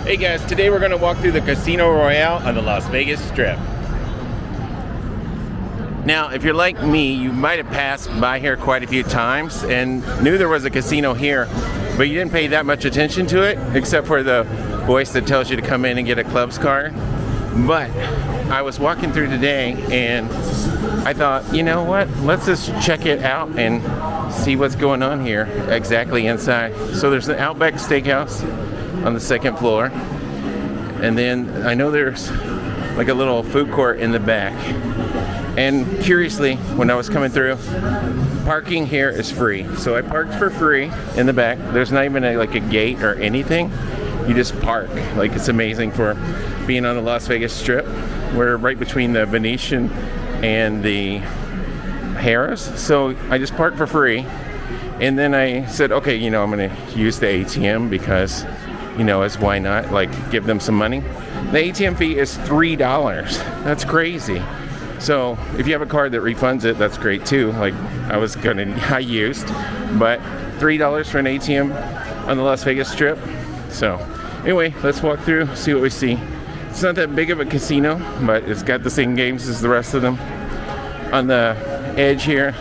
Hey guys, today we're going to walk through the Casino Royale on the Las Vegas Strip. Now, if you're like me, you might have passed by here quite a few times and knew there was a casino here, but you didn't pay that much attention to it, except for the voice that tells you to come in and get a club's card. But I was walking through today and I thought, you know what, let's just check it out and see what's going on here exactly inside. So there's an Outback Steakhouse on the second floor, and then I know there's like a little food court in the back. And curiously, when I was coming through, parking here is free. So I parked for free in the back. There's not even like a gate or anything. You just park. Like, it's amazing for being on the Las Vegas Strip. We're right between the Venetian and the Harrah's. So I just parked for free. And then I said, okay, you know, I'm going to use the ATM because, you know, as why not, like, give them some money. The ATM fee is $3. That's crazy. So if you have a card that refunds it, that's great too. Like, I used, but $3 for an ATM on the Las Vegas Strip. So anyway, let's walk through, see what we see. It's not that big of a casino, but it's got the same games as the rest of them. On the edge here,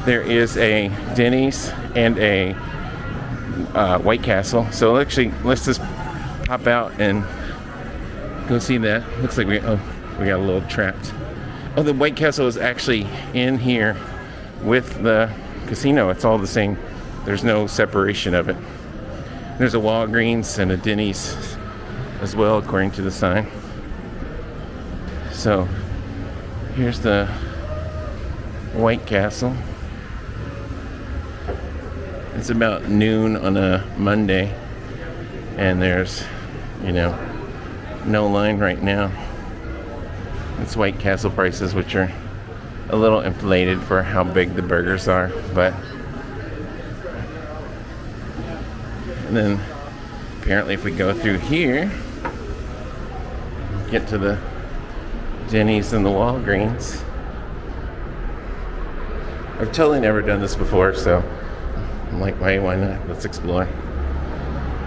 there is a Denny's and a White Castle. So actually, let's just pop out and go see that. Looks like we got a little trapped. Oh, the White Castle is actually in here with the casino. It's all the same. There's no separation of it. There's a Walgreens and a Denny's as well, according to the sign. So here's the White Castle. It's about noon on a Monday, and there's, you know, no line right now. It's White Castle prices, which are a little inflated for how big the burgers are, but and then apparently if we go through here, get to the Denny's and the Walgreens. I've totally never done this before, so I'm like, why not? Let's explore.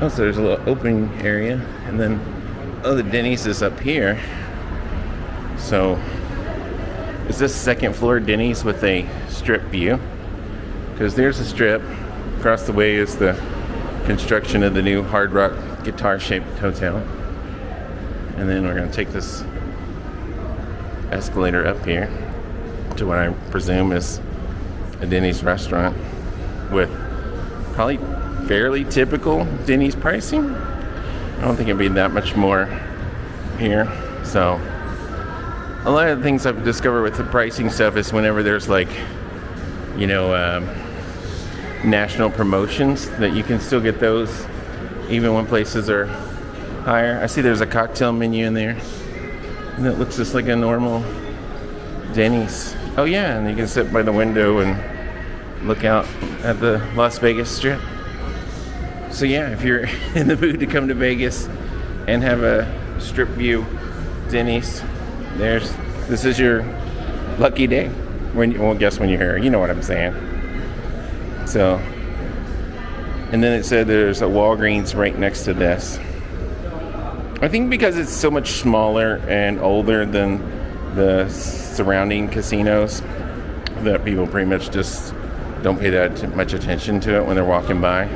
Oh, so there's a little open area, and then, oh, the Denny's is up here. So, is this second floor Denny's with a strip view? Because there's a strip. Across the way is the construction of the new Hard Rock guitar-shaped hotel. And then we're going to take this escalator up here to what I presume is a Denny's restaurant with probably fairly typical Denny's pricing. I don't think it'd be that much more here. So a lot of the things I've discovered with the pricing stuff is whenever there's like, you know, national promotions, that you can still get those even when places are higher. I see there's a cocktail menu in there, and it looks just like a normal Denny's. Oh yeah, and you can sit by the window and look out at the Las Vegas Strip. So yeah, if you're in the mood to come to Vegas and have a strip view Denny's, this is your lucky day. Guess when you're here, you know what I'm saying. So, and then it said there's a Walgreens right next to this. I think because it's so much smaller and older than the surrounding casinos, that people pretty much just don't pay that much attention to it when they're walking by.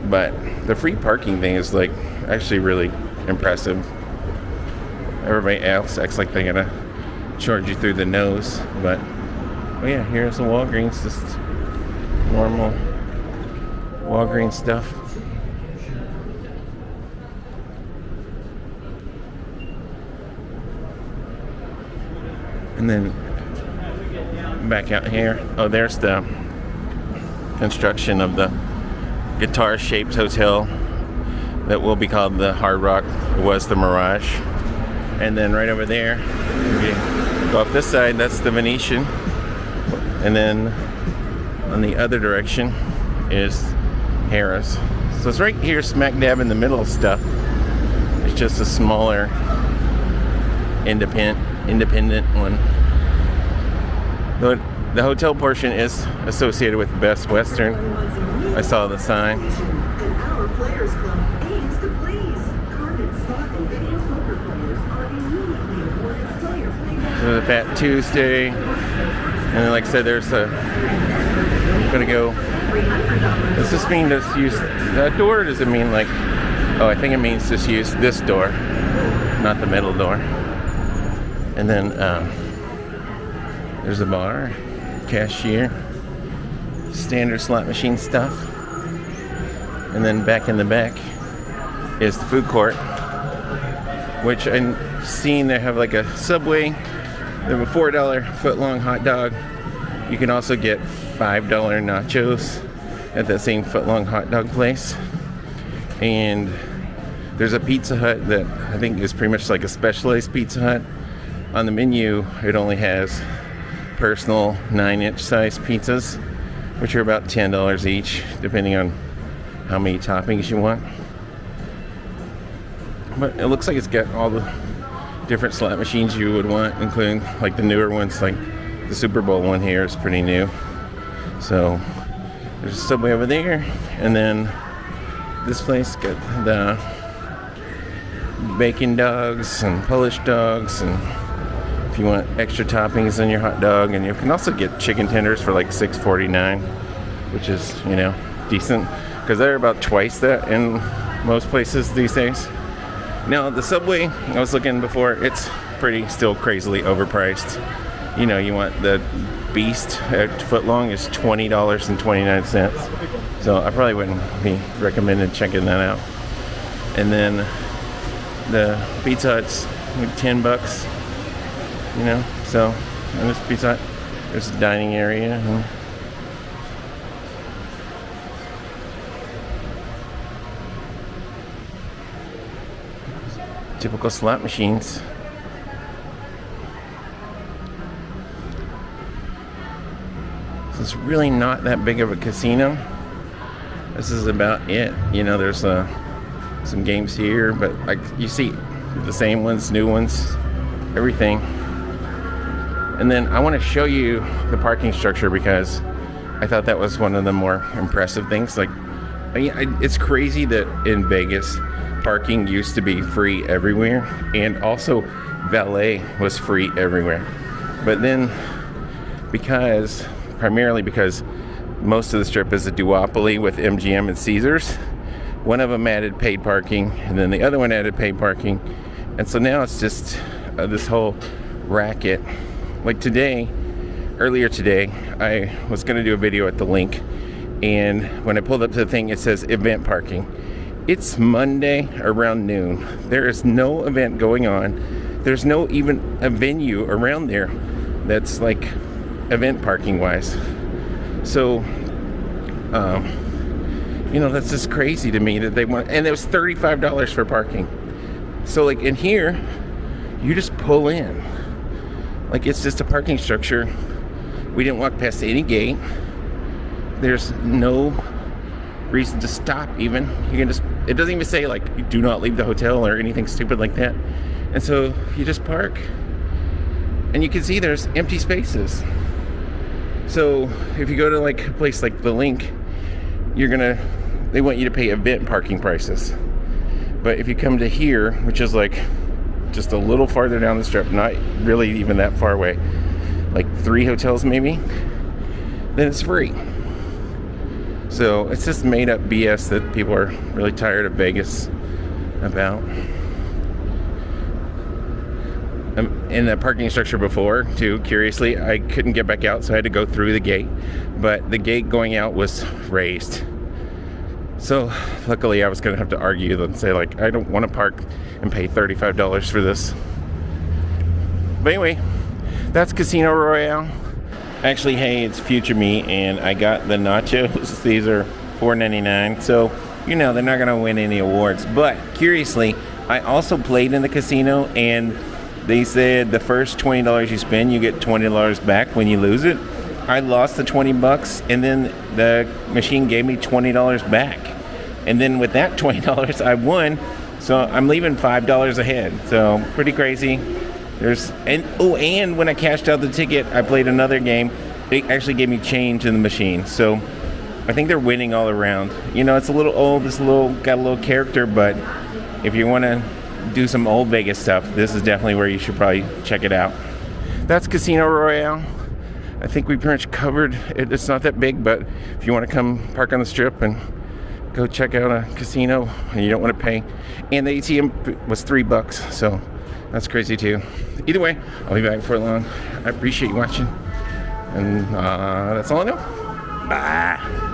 But the free parking thing is like actually really impressive. Everybody else acts like they're gonna charge you through the nose, but oh yeah, here's the Walgreens, just normal Walgreens stuff. And then back out here, oh, there's the construction of the guitar-shaped hotel that will be called the Hard Rock. It was the Mirage. And then right over there, if you go off this side, that's the Venetian. And then on the other direction is Harrah's. So it's right here smack dab in the middle of stuff. It's just a smaller independent one. The hotel portion is associated with Best Western. I saw the sign. Our Players Club aims to please. the Fat Tuesday. And then, like I said, there's a, gonna go, does this mean just use that door, or does it mean like, oh, I think it means just use this door, not the middle door. And then there's a bar, cashier, standard slot machine stuff. And then back in the back is the food court, which I'm seeing they have like a Subway. They have a $4 foot-long hot dog. You can also get $5 nachos at that same foot-long hot dog place. And there's a Pizza Hut that I think is pretty much like a specialized Pizza Hut. On the menu, it only has personal 9-inch size pizzas, which are about $10 each, depending on how many toppings you want. But it looks like it's got all the different slot machines you would want, including like the newer ones, like the Super Bowl one here is pretty new. So there's a Subway over there, and then this place got the bacon dogs and Polish dogs, and if you want extra toppings on your hot dog, and you can also get chicken tenders for like $6.49, which is, you know, decent, because they're about twice that in most places these days. Now the Subway, I was looking before, it's pretty still crazily overpriced. You know, you want the Beast at foot long is $20.29. So I probably wouldn't be recommending checking that out. And then the Pizza Hut's like $10, you know. So in this Pizza Hut, there's a dining area. And typical slot machines. So it's really not that big of a casino. This is about it. You know, there's some games here, but like you see the same ones, new ones, everything. And then I want to show you the parking structure, because I thought that was one of the more impressive things. Like, I mean, it's crazy that in Vegas, parking used to be free everywhere, and also valet was free everywhere. But then, primarily because most of the strip is a duopoly with MGM and Caesars, one of them added paid parking, and then the other one added paid parking, and so now it's just this whole racket. Like earlier today, I was going to do a video at the link, and when I pulled up to the thing, it says event parking. It's Monday around noon. There is no event going on. There's no even a venue around there that's like event parking wise. So, you know, that's just crazy to me that they want, and it was $35 for parking. So like in here, you just pull in. Like it's just a parking structure. We didn't walk past any gate. There's no reason to stop even. You can just, it doesn't even say like do not leave the hotel or anything stupid like that. And so you just park, and you can see there's empty spaces. So if you go to like a place like the Link, they want you to pay event parking prices. But if you come to here, which is like just a little farther down the strip, not really even that far away, like 3 hotels maybe, then it's free. So it's just made up BS that people are really tired of Vegas about. In the parking structure before, too, curiously, I couldn't get back out, so I had to go through the gate. But the gate going out was raised. So luckily I was going to have to argue and say, like, I don't want to park and pay $35 for this. But anyway, that's Casino Royale. Actually, hey, it's future me, and I got the nachos. These are $4.99, so, you know, they're not going to win any awards. But curiously, I also played in the casino, and they said the first $20 you spend, you get $20 back when you lose it. I lost the $20, and then the machine gave me $20 back. And then with that $20, I won, so I'm leaving $5 ahead. So pretty crazy. And when I cashed out the ticket, I played another game. It actually gave me change in the machine. So I think they're winning all around. You know, it's a little old. Got a little character, but if you want to do some old Vegas stuff, this is definitely where you should probably check it out. that's Casino Royale. I think we pretty much covered it. It's not that big, but if you want to come park on the strip and go check out a casino and you don't want to pay, and the ATM was $3, so that's crazy too. Either way, I'll be back before long. I appreciate you watching, and that's all I know. Bye.